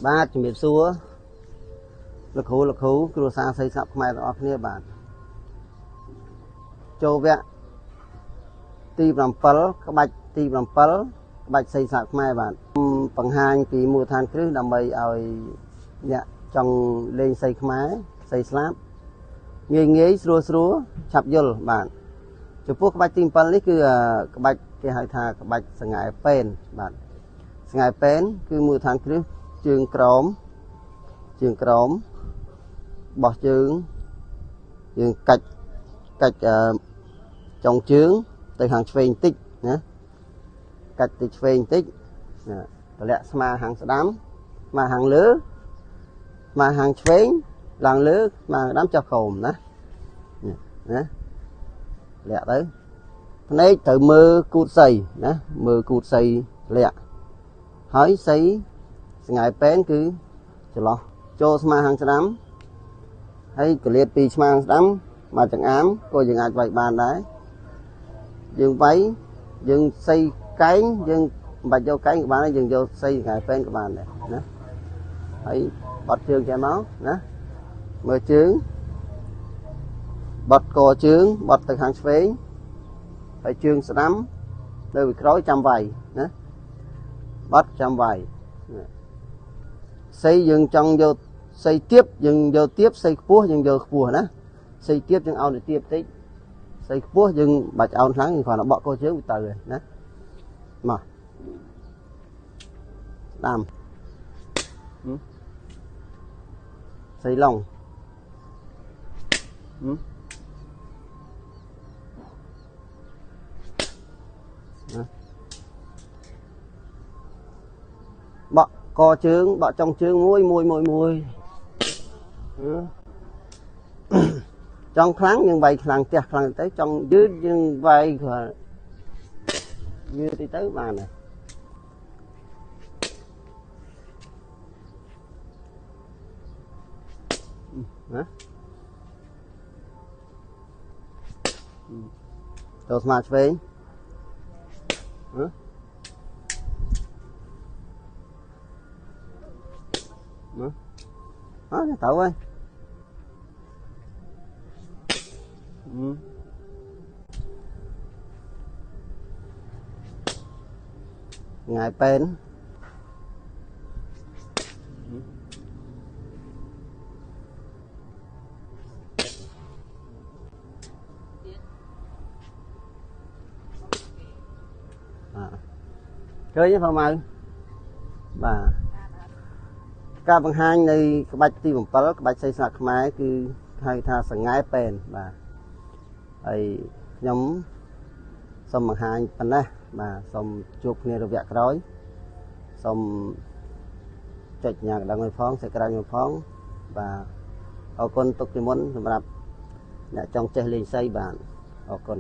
បាទជំរាបសួរលោកគ្រូគ្រួសារសីស្រាប់ខ្មែរទាំងអស់គ្នាបាទចូលវគ្គទី7ក្បាច់ទី7ក្បាច់សីស្រាប់ខ្មែរបាទបង្ហាញពីមូលដ្ឋានគ្រឹះដើម្បីឲ្យអ្នកចង់លេងសីខ្មែរសីស្លាប់ងាយស្រួលឆាប់យល់បាទចំពោះក្បាច់ទី7នេះគឺក្បាច់គេហៅថាក្បាច់សង្ហែពេនបាទសង្ហែពេនគឺមូលដ្ឋានគ្រឹះជើងក្រោមបោះជើងយើងកាច់ចុងជើងទៅខាងឆ្វេងបន្តិចណាកាច់ទៅឆ្វេងបន្តិចតម្លាក់ស្មាហាងស្ដាំស្មាហាងលើស្មាហាងឆ្វេងឡើងលើស្មាស្ដាំចុះក្រោមណាលាក់ទៅភ្នែកត្រូវមើលគូតសីណាមើលគូតសីលាក់ហើយសីសង្ហែពេនគឺចន្លោះចូលស្មាហាងស្ដាំហើយកលៀតពីស្មាហាងស្ដាំមកចង្អាមក៏យើងអាចវាយបានដែរយើងវាយយើងសីកែងយើងមិនបាច់យកកែងក៏បានដែរយើងយកសីសង្ហែពេនក៏បានដែរណាហើយបត់ជើងចេះមកណាមើលជើងបត់កជើងបត់ទៅខាងឆ្វេងហើយជើងស្ដាំនៅពីក្រោយចាំវាយណាបត់ចាំវាយសីយើងចង់យកសីទៀបយើងយកទៀបសីខ្ពស់យើងយកខ្ពស់ណាសីទៀបយើងអោនទៅទៀបតិចសីខ្ពស់យើងបាច់អោនខ្លាំងយើងគ្រាន់តែបក់កជើងទៅណាមកស្ដាំសីឡុងបក់កជើងបក់ចុងជើងមួយចង់ខ្លាំងយើងវាយខ្លាំងផ្ទះខ្លាំងទៅចង់យឺតយើងវាយគ្រាន់យឺតទៅបានហើយណាចូលស្មាឆ្វេងទៅហើយថ្ងៃពេនឃើញទេបងម៉ៅបាទការបង្ហាញនៃក្បាច់ទី7ក្បាច់សីស្លាប់ខ្មែរគឺហៅថាសង្ហែពេនបាទហើយខ្ញុំសូមបង្ហាញប៉ុណ្ណេះបាទសូមជួបគ្នារយៈក្រោយសូមចុចញ៉ាំកណ្ដឹងមួយផងសេចក្ដីមួយផងបាទអរគុណទុកជាមុនសម្រាប់អ្នកចង់ចេះលេងសីបាទអរគុណ